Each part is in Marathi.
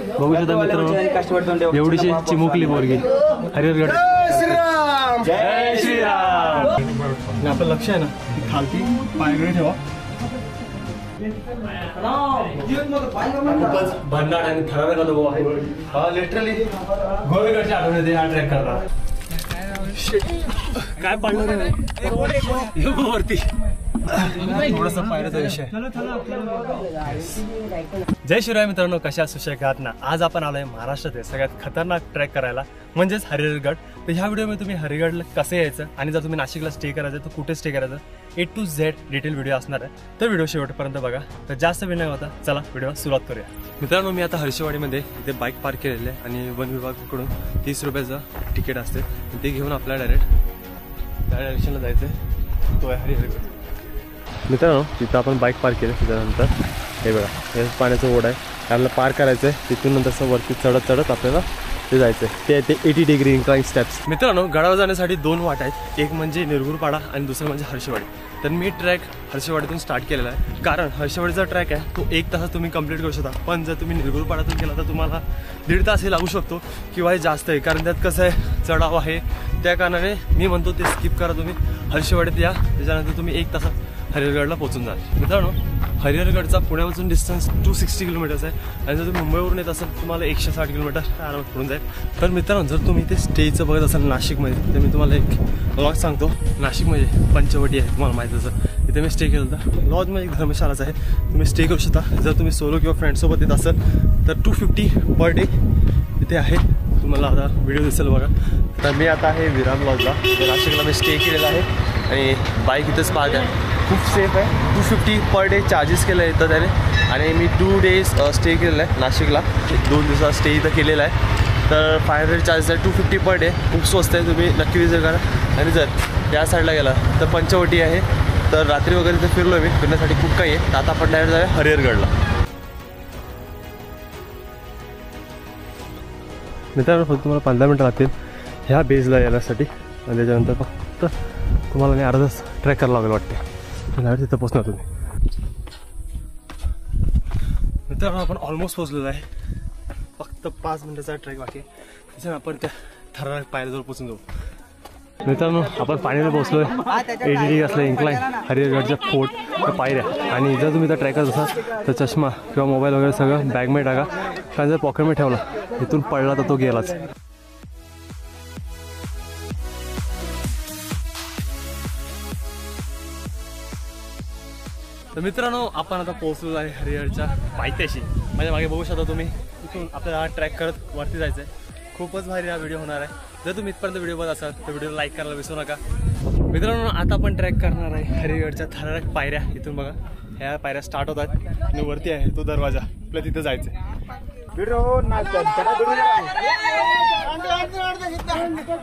बघू शकता मित्रांनो एवढीशी चिमुकली पोरगी हरिहरगड। जय श्रीराम। आपलं लक्ष आहे ना खालती पायगडे ठेवा। खूपच भन्नाट आणि थरारक अनुभव आहे हा। लिटरली गोरेगडच्या आठवणीत हा ट्रॅक करणार। काय पडणार वरती थोडासा पायऱ्याचा विषय। जय शिवराय मित्रांनो, कशा सुशेष आहात ना। आज आपण आलोय महाराष्ट्रातील सगळ्यात खतरनाक ट्रॅक करायला म्हणजेच हरिहरगड। तर ह्या व्हिडिओमध्ये तुम्ही हरिहरगडला कसं यायचं आणि जर तुम्ही नाशिकला स्टे करायचं तर कुठे स्टे करायचं A to Z detail video असणार आहे। तर व्हिडिओ शेवटपर्यंत बघा। तर जास्त वेळ न होता चला व्हिडिओ सुरुवात करूया। मित्रांनो मी आता हर्षवाडीमध्ये इथे बाईक पार्क केलेली आहे आणि वन विभागाकडून 30 रुपयाचं तिकीट असते। ते घेऊन आपल्याला डायरेक्ट त्या डायरेक्शनला जायचं आहे, तो आहे हरिहरगड। मित्रांनो तिथं आपण बाईक पार्क केली, त्याच्यानंतर हे बघा हे पाण्याचं ओढ आहे, आपल्याला पार करायचं आहे। तिथून नंतर वरती चढत चढत आपल्याला ते जायचं आहे। ते 80 डिग्री इन्क्लाइन स्टेप्स। मित्रांनो गडावर जाण्यासाठी 2 वाट आहेत, एक म्हणजे निरगुरपाडा आणि दुसरं म्हणजे हर्षवाडी। तर मी ट्रॅक हर्षवाडीतून स्टार्ट केलेला आहे, कारण हर्षवाडीचा ट्रॅक आहे तो 1 तासात तुम्ही कंप्लीट करू शकता। पण जर तुम्ही निरगुरपाड्यातून केला तर तुम्हाला 1.5 तास लागू शकतो किंवा हे जास्त आहे, कारण त्यात कसं आहे चढाव आहे। त्या कारणाने मी म्हणतो ते स्किप करा, तुम्ही हर्षवाडीत या, त्याच्यानंतर तुम्ही 1 तासात हरिहरगडला पोहोचून जाल। मित्रांनो हरिहरगडचा पुण्यापासून डिस्टन्स 260 किलोमीटर्स आहे आणि जर तुम्ही मुंबईवरून येत असाल तुम्हाला 160 किलोमीटर आरामात पडून जाईल। तर मित्रांनो जर तुम्ही इथे स्टेचं बघत असाल नाशिकमध्ये तर मी तुम्हाला एक लॉज सांगतो। नाशिकमध्ये पंचवटी आहे, तुम्हाला माहिती असेल, इथे मी स्टे केलं होतं। लॉजमध्ये एक धर्मशालाच आहे, तुम्ही स्टे करू शकता। जर तुम्ही सोलो किंवा फ्रेंडसोबत येत असाल तर 250 पर डे इथे आहे। तुम्हाला आता व्हिडिओ दिसेल बघा। तर मी आता आहे विराम लॉजला, नाशिकला मी स्टे केलेला आहे आणि बाईक इथेच पार्क आहे, खूप सेफ आहे। 250 पर डे चार्जेस केलं येतं त्याने आणि मी 2 डेज स्टे केलेलं आहे नाशिकला, 2 दिवसाचा स्टे इथं केलेला आहे। तर 500 चार्जेस आहे, 250 पर डे, खूप स्वस्त आहे, तुम्ही नक्की विजिट करा। आणि जर या साईडला गेला तर पंचवटी आहे, तर रात्री वगैरे इथं फिरलो मी, फिरण्यासाठी खूप काही आहे। तर आता आपण डायरेक्ट जाऊया हरिहरगडला। मित्रांनो फक्त तुम्हाला 15 मिनटं लागतील ह्या बेसला येण्यासाठी आणि त्याच्यानंतर फक्त तुम्हाला नाही अर्धा ट्रॅक करायला लागेल वाटते, डायरेक्ट तिथं पोचणार तुम्ही। मित्रांनो आपण ऑलमोस्ट पोचलेलो आहे, फक्त 5 मिनिटाचा ट्रॅक बाकी आहे, त्याच्यानं आपण त्या ठराविक पायऱ्याजवळ पोचून जाऊ। मित्रांनो आपण पाण्याला पोहोचलोय, 80 डिग्री असलं इन्क्लाइन हरिहरगडच्या फोर्ट पायऱ्या। आणि जर तुम्ही इथं ट्रॅक करत असाल तर चष्मा किंवा मोबाईल वगैरे सगळं बॅगमध्ये टाका, कारण जर पॉकेटमध्ये ठेवला इथून पडला तर तो गेलाच। तर मित्रांनो आपण आता पोहोचलो आहे हरिहरच्या पायथ्याशी। माझ्या मागे बघू शकता तुम्ही, इथून आपल्याला हा ट्रॅक करत वरती जायचं आहे। खूपच भारी हा व्हिडिओ होणार आहे। जर तुम्ही इथपर्यंत व्हिडिओ बघत असाल तर व्हिडिओला लाईक करायला विसरू नका। मित्रांनो आता आपण ट्रॅक करणार आहे हरिहरच्या थरारक पायऱ्या। इथून बघा ह्या पायऱ्या स्टार्ट होतात आणि वरती आहे तो दरवाजा, आपल्या तिथं जायचं आहे।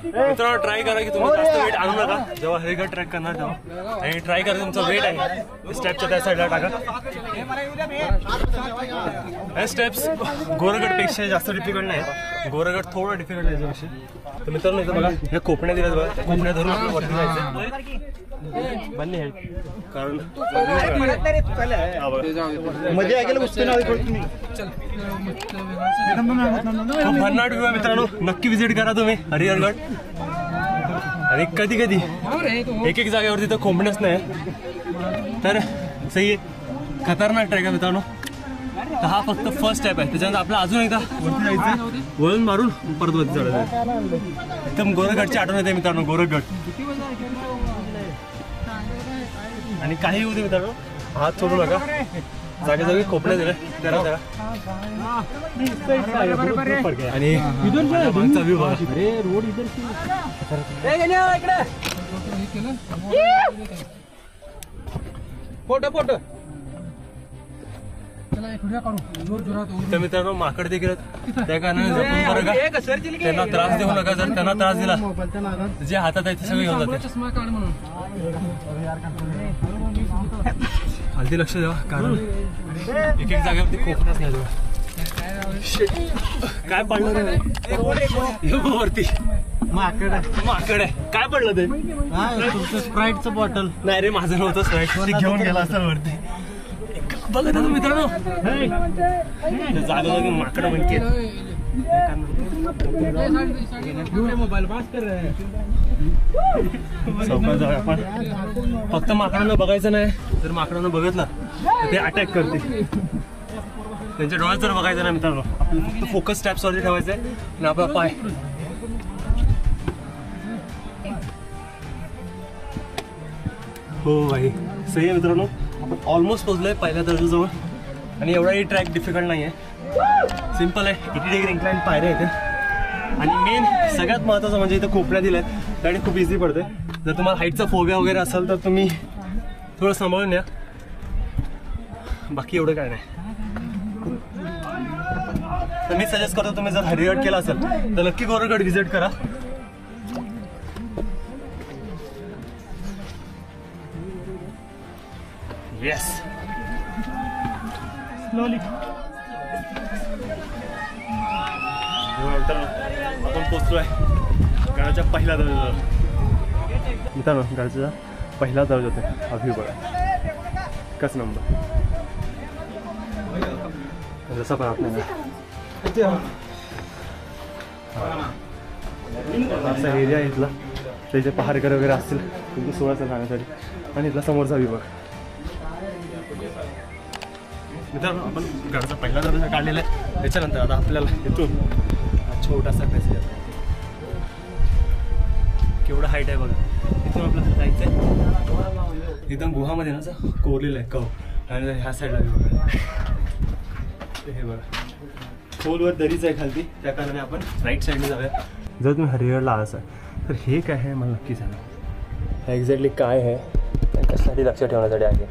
मित्रांनो ट्राय करा की तुम्ही जास्त वेट आणू नका जेव्हा हरिहरगड ट्रॅक करणार तेव्हा, आणि ट्राय करा तुमचा वेट आहे स्टेपच्या त्या साईडला टाका। हे स्टेप्स गोरेगडपेक्षा जास्त डिफिकल्ट नाही, गोरेगड थोडं डिफिकल्ट आहे याच्यापेक्षा। तर मित्रांनो इथं बघा हे कोपण्या दिल्यात बघा, कोपण्या धरून आपल्याला वरती जायचं बंद आहे, कारण मध्ये गेलं खूप भन्नाट व्ह्यू आहे। मित्रांनो नक्की विजिट करा तुम्ही हरिहरगड। आणि कधी कधी एक जागेवरती तर कोंबण्याच नाही, तर सही खतरनाक ट्रॅक आहे मित्रांनो। तर हा फक्त फर्स्ट स्टेप आहे, त्याच्यानंतर आपल्याला अजून एकदा वरती जायचं, वळून मारून परत वरती चढायचं। एकदम गोरेगडची आठवण येते मित्रांनो, गोरेगड। आणि काही होते मित्रांनो हात सोडू नका, जागे जागी कोपऱ्या दिले त्याला आणि मागचा व्ह्यू बघा। रोड फोटो फोटो तर मित्रांनो माकड देखील त्या कारणाने जपून बरं का, त्यांना त्रास देऊ नका। जर त्यांना त्रास दिला जे हातात आहे ते सगळे घेऊन जाते। हल्दी लक्ष द्यावा, कारण एक जागेवरती खोकण्याच नाही तेव्हा। काय पडलं वरती? माकड आहे। काय पडलं ते? स्प्राईटचं बॉटल नाही रे, माझं नव्हतं स्प्राईट, घेऊन गेला असेल वरती। बघा ना मित्रांनो, जागोजागी माकडं म्हणते. चौकात जाऊया आपण. फक्त माकडांना बघायचं नाही, जर माकडांना बघितलं तर ते अटॅक करते. त्यांच्या डोळ्यात जर बघायचं नाही मित्रांनो, आपल्याला फक्त फोकस स्टॅप्स वरती ठेवायचंय आणि आपला पाय. हो भाई सही आहे मित्रांनो, आपण ऑलमोस्ट पोहोचलोय पहिल्या दर्जाजवळ. आणि एवढाही ट्रॅक डिफिकल्ट नाही आहे, सिम्पल आहे. 80 डिग्री इन्क्लाइन पायऱ्या इथे. आणि मेन सगळ्यात महत्त्वाचं म्हणजे इथं कोपऱ्या दिल्या आहेत, त्याने खूप इझी पडते. जर तुम्हाला हाईटचा फोबिया वगैरे असेल तर तुम्ही थोडं सांभाळून या, बाकी एवढं काय नाही. तर मी सजेस्ट करतो तुम्ही जर हरिहर केला असेल तर नक्की गोरगड व्हिजिट करा. Yes slowly. आपण पोचलोय गडाच्या पहिल्या दर्जावर. मित्रांनो गडाच्या पहिला दर्जा होते अभि बघा एकच नंबर. जसं पण आपल्याला असा एरिया आहे इथला, त्याचे पहाडकर वगैरे असतील तुमचं सोळाचं राहण्यासाठी. आणि इथला समोरचा विभाग. मित्रांनो आपण गडाचा पहिला दर्जा काढलेला आहे. त्याच्यानंतर आता आपल्याला इथून छोटासा पॅसेज आहे. केवढा हाईट आहे बघा. इथून आपल्याला जायचं आहे एकदम गुहामध्ये ना असं कोरलेलं आहे कव. आणि ह्या साईडला बघा हे बघा खोलवर दरीच आहे खालती, त्या कारणाने आपण राईट साईडने जाऊया. जर तुम्ही हरिहरला असाल तर हे काय आहे मला नक्की सांगा. एक्झॅक्टली काय आहे आणि कशासाठी लक्षात ठेवण्यासाठी आहे.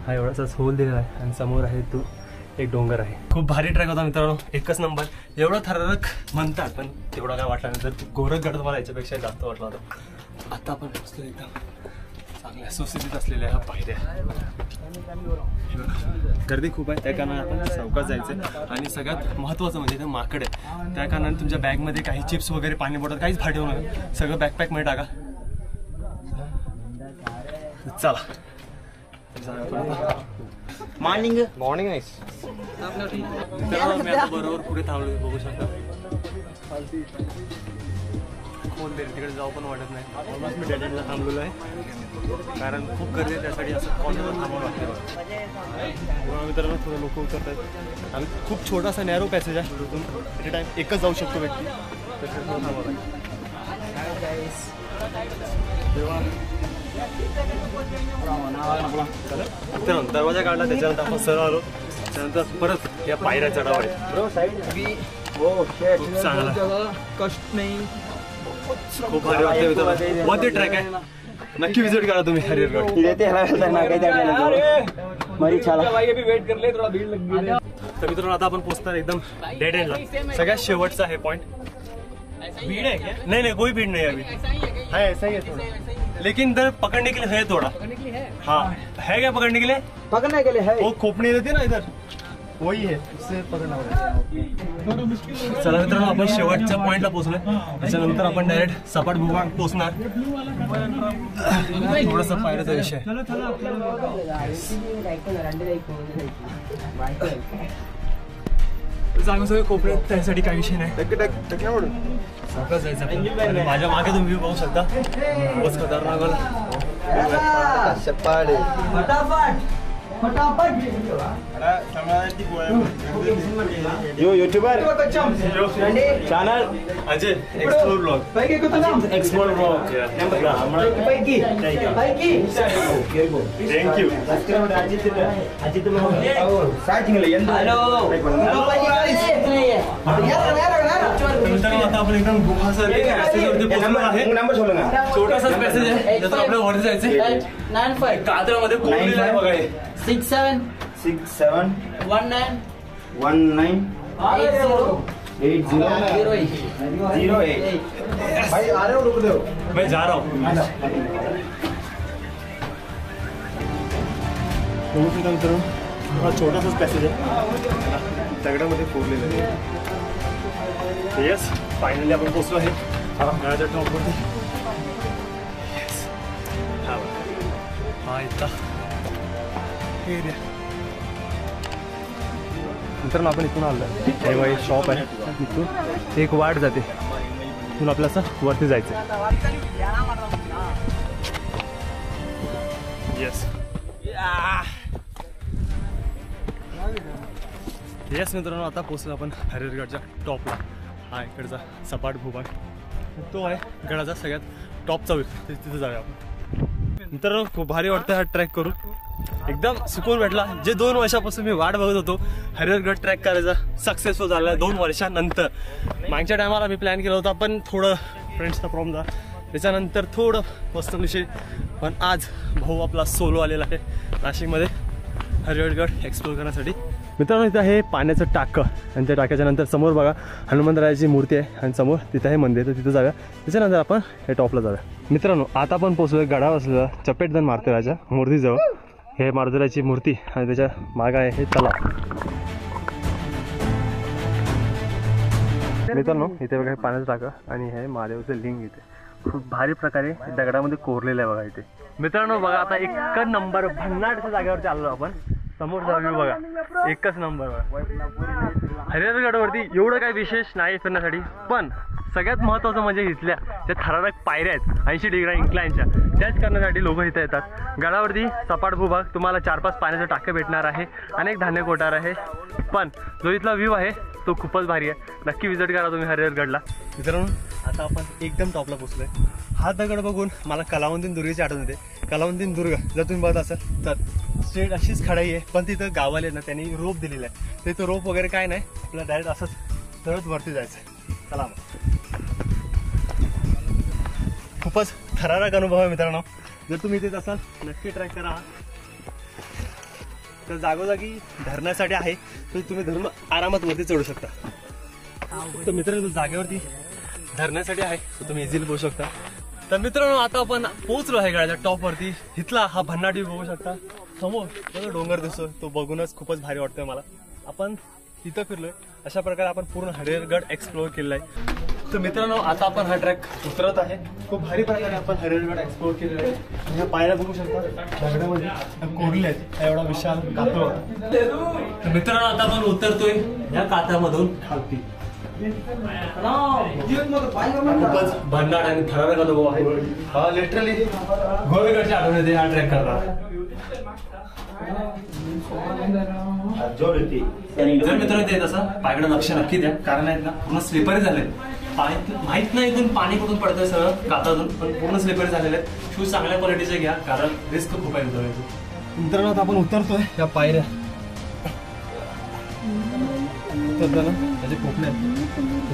हा एवढासाच होल दिलेला आहे आणि समोर आहे तो एक डोंगर आहे. खूप भारी ट्रॅक होता मित्रांनो, एकच नंबर. एवढं थरारक म्हणतात पण तेवढा काय वाटला नाही. तर गोरखगड तुम्हाला याच्यापेक्षा जास्त वाटला होता. आता आपण पोचलो एकदम चांगल्या सुस्थितीत असलेल्या ह्या पायऱ्या. गर्दी खूप आहे त्या कारणाने आपण चौकात जायचं. आणि सगळ्यात महत्त्वाचं म्हणजे इथे माकड आहे, त्या कारणाने तुमच्या बॅगमध्ये काही चिप्स वगैरे पाणी बॉटल काहीच फाटवू नका, सगळं बॅकपॅकमध्ये टाका. चला मॉर्निंग मॉर्निंग आहे. मी आता बरोबर पुढे थांबलो बघू शकता. कोण तिकडे जाऊ पण वाटत नाही. ऑलमोस्ट मी डेड एंडला थांबलेलो आहे कारण खूप गर्दी आहे, त्यासाठी असं कॉर्नरवर थांबावं लागतं. मित्रांनो थोडं लोक उतरत आहेत आणि खूप छोटासा नॅरो पॅसेज आहे, तिथून एट टाइम एकच जाऊ शकतो व्यक्ती. त्याच्यात थांबावं लागतं. दरवाजा काढला त्याच्यानंतर आपण सरळ आलो. त्यानंतर परत या पायऱ्या चढावर खूप चांगला कष्ट नाही, खूप भारी वाटतं मित्रांनो. वन डे ट्रॅक आहे, नक्की विजिट करा तुम्ही हरिहरगड. तर मित्रांनो आता आपण पोहोचणार एकदम डेड एंडला, सगळ्यात शेवटचा आहे पॉइंट. भीड़ है क्या? नहीं कोई भीड़ नहीं है अभी. है ऐसा ही है थोड़ा, लेकिन इधर पकड़ने के लिए है थोड़ा. हाँ है क्या पकड़ने के लिए? पकड़ने के लिए है वो खोपड़ी रहती है ना इधर, वही है, उससे पकडणं पडेल. चला मित्रांनो आपण शेवटच्या पॉइंटला पोहोचलोय. त्याच्यानंतर आपण डायरेक्ट सपाट भूभाग पोहोचणार. थोडासा पायऱ्याचा विषय. जागा सगळे कोपऱ्यात, त्यासाठी काही विषय नाही. सगळं जायचं. माझ्या मागे तुम्ही बघू शकता बस खतरनाक यो YouTuber channel Ajay explore blog. Explore blog thank you. आता आपण एकदम छोटासा पॅसेज आहे, त्यातून आपल्याला वरती जायचं. कादरामध्ये कोरलेलं आहे बघा. 6719 भाई आ रहे हो, रुक दो, मैं जा रहा हूँ. मित्रांनो हा छोटासाच पॅसेज आहे, दगडामध्ये कोरलेलं आहे. येस फायनली आपण पोहोचलो आहे गडाच्या टॉपवरती. येस हा इथला एरिया मित्रांनो आपण इथून आलो हे बघा शॉप आहे. इथून एक वाट जाते, इथून आपल्याला असं वरती जायचं. येस येस मित्रांनो, आता पोहोचलो आपण हरिहरगडच्या टॉपला. हा इकडचा सपाट भूभाग तो आहे गडाचा सगळ्यात टॉपचा व्यू. तिथे जाऊया आपण. मित्रांनो खूप भारी वाटतं हा ट्रॅक करून, एकदम सुकून भेटला. जे 2 वर्षापासून मी वाट बघत होतो हरिहरगड ट्रॅक करायचा, सक्सेसफुल झाला 2 वर्षानंतर. मागच्या टायमाला मी प्लॅन केला होता पण थोडं फ्रेंड्सचा प्रॉब्लेम झाला, त्याच्यानंतर थोडं पर्सनल विषय. पण आज भाऊ आपला सोलो आलेला आहे नाशिकमध्ये हरिहरगड एक्सप्लोर करण्यासाठी. मित्रांनो इथं आहे पाण्याचं टाकं आणि त्या टाक्याच्या नंतर समोर बघा हनुमंतरायाची मूर्ती आहे आणि समोर तिथं आहे मंदिर, तर तिथं जाऊया. त्याच्यानंतर आपण हे टॉपला जाऊया. मित्रांनो आता आपण पोहोचलोय गडावर असलेला चपेटधन मारुतीरायाच्या मूर्तीजवळ. हे मारुतीरायाची मूर्ती आणि त्याच्या मागं आहे हे तलाव. मित्रांनो इथे बघा हे पाण्याचं टाकं आणि हे महादेवाचं लिंग इथे खूप भारी प्रकारे दगडामध्ये कोरलेलं आहे बघा इथे. मित्रांनो बघा आता एक नंबर भन्नाटच्या जागेवरती आलो आपण. समोरचा व्ह्यू बघा एकच नंबर बघा. हरिहरगडवरती एवढं काही विशेष नाही फिरण्यासाठी, पण सगळ्यात महत्त्वाचं म्हणजे इथल्या त्या थरारक पायऱ्या आहेत 80 डिग्री इन्क्लाइनच्या, त्याच करण्यासाठी लोक इथे येतात. गडावरती सपाट भूभाग, तुम्हाला 4-5 पाण्याचं टाके भेटणार आहे, अनेक धान्य कोठार आहे, पण जो इथला व्ह्यू आहे तो खूपच भारी आहे. नक्की विजिट करा तुम्ही हरिहरगडला. मित्रांनो आता आपण एकदम टॉपला पोहोचलोय. हा दगड बघून मला कलावंतीन दुर्गेची आठवण येते. कलावंतीन दुर्ग जर तुम्ही बघत असाल तर स्ट्रेट अशीच खडाई आहे, पण तिथं गावाले ना त्यांनी रोप दिलेला आहे. तर तो रोप वगैरे काय नाही, आपल्याला डायरेक्ट असंच तरच वरती जायचं आहे. चला मग. खूपच थरारक अनुभव आहे मित्रांनो. जर तुम्ही इथे असाल नक्की ट्रॅक करा. तर जागोजागी धरण्यासाठी आहे, तर तुम्ही धरून आरामात वरती चढू शकता. तर मित्रांनो जागेवरती धरण्यासाठी आहे, तर तुम्ही इझिली पोहोचू शकता. तर मित्रांनो आता आपण पोहोचलो आहे गडाच्या टॉपवरती. इथला हा भन्नाट व्ह्यू बघू शकता. समोर तो डोंगर दिसतो, तो बघूनच खूपच भारी वाटतोय मला. आपण तिथं फिरलोय. अशा प्रकारे आपण पूर्ण हरिहरगड एक्सप्लोर केलेला आहे. तर मित्रांनो आता आपण हा ट्रॅक उतरत आहे. खूप भारी प्रकारे आपण हरिहरगड एक्सप्लोर केलेला आहे. ह्या पायऱ्या बघू शकता दगडामध्ये कोरले आहेत, एवढा विशाल कातळ. तर मित्रांनो आता आपण उतरतोय या कातामधून खालती. खूपच भन्नाट आणि थरारक अनुभव आहे हा. लिटरली गोवेगडच्या आठवण येते हा ट्रॅक करताना. जर मित्रांनो इथे तसं पायकडे लक्ष नक्की द्या, कारण आहेत ना पूर्ण स्लिपरी झाले. माहित नाही इथून पाणी कुठून पडतंय सगळं कातातून, पण पूर्ण स्लिपरी झालेले आहेत. शूज चांगल्या क्वालिटीचे घ्या, कारण रिस्क खूप आहे मित्रांनो. आता आपण उतरतोय या पायऱ्या. त्याचे कोपणे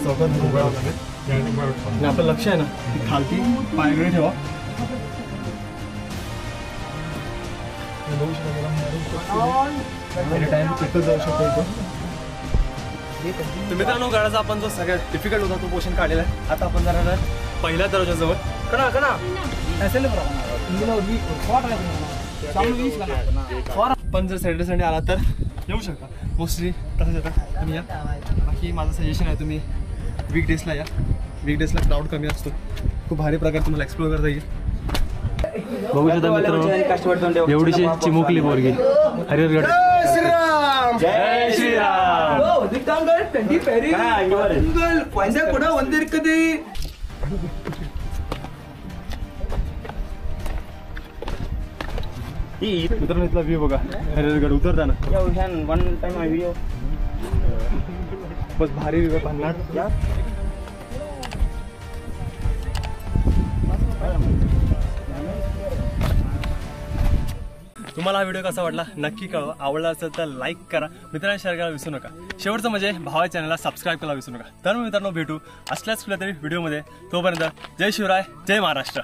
चौकात उभा आणि आपलं लक्ष आहे ना की खालती पायगडे ठेवा. जाऊ शकतो. तर मित्रांनो गडाचा आपण जो सगळ्यात डिफिकल्ट होता तो पोर्शन काढलेला आहे. आता आपण जाणार आहे पहिल्या दरवाजाजवळ. पण जर सॅटर्डे संडे आला तर येऊ शकता, मोस्टली तसंच येतात तुम्ही या. बाकी माझं सजेशन आहे तुम्ही वीकडेजला या. वीकडेजला क्राऊड कमी असतो, खूप भारी प्रकारे तुम्हाला एक्सप्लोर करता येईल. बघू शकता मित्रांनो एवढीशी चिमुकली बोरगी हरिहरगड. जय श्रीराम. मित्रांनो इथला व्ह्यू बघा हरिहरगड उतरताना. बस भारी व्ह्यू आहे भन्नाट. तुम्हाला हा व्हिडिओ कसा वाटला नक्की कळवा. आवडला असेल तर लाईक करा, मित्रांना शेअर करायला विसरू नका. शेवटचं म्हणजे भावा चॅनलला सबस्क्राईब करायला विसरू नका. तर मित्रांनो भेटू असल्याच कुठल्या तरी व्हिडिओमध्ये. तोपर्यंत जय शिवराय, जय महाराष्ट्र.